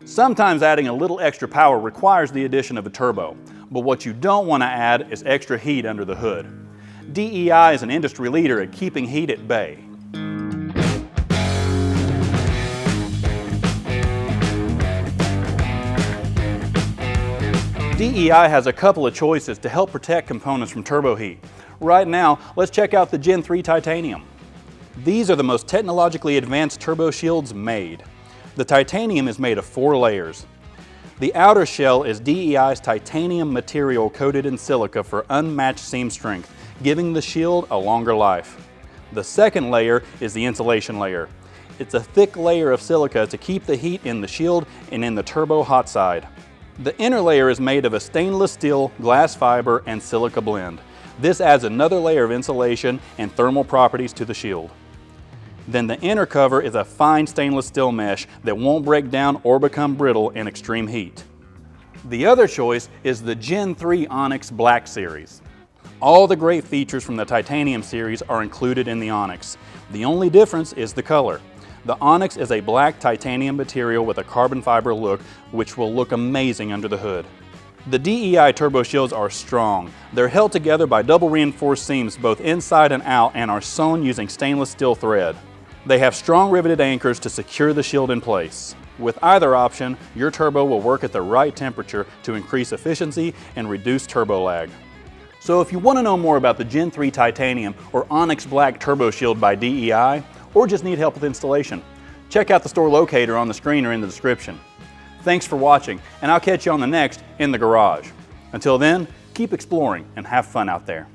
Sometimes adding a little extra power requires the addition of a turbo, but what you don't want to add is extra heat under the hood. DEI is an industry leader at keeping heat at bay. DEI has a couple of choices to help protect components from turbo heat. Right now, let's check out the Gen 3 titanium. These are the most technologically advanced turbo shields made. The titanium is made of 4 layers. The outer shell is DEI's titanium material coated in silica for unmatched seam strength, giving the shield a longer life. The second layer is the insulation layer. It's a thick layer of silica to keep the heat in the shield and in the turbo hot side. The inner layer is made of a stainless steel, glass fiber, and silica blend. This adds another layer of insulation and thermal properties to the shield. Then the inner cover is a fine stainless steel mesh that won't break down or become brittle in extreme heat. The other choice is the Gen 3 Onyx Black Series. All the great features from the titanium series are included in the Onyx. The only difference is the color. The Onyx is a black titanium material with a carbon fiber look, which will look amazing under the hood. The DEI turbo shields are strong. They're held together by double reinforced seams both inside and out and are sewn using stainless steel thread. They have strong riveted anchors to secure the shield in place. With either option, your turbo will work at the right temperature to increase efficiency and reduce turbo lag. So if you want to know more about the Gen 3 Titanium or Onyx Black Turbo Shield by DEI, or just need help with installation, check out the store locator on the screen or in the description. Thanks for watching, and I'll catch you on the next In the Garage. Until then, keep exploring and have fun out there.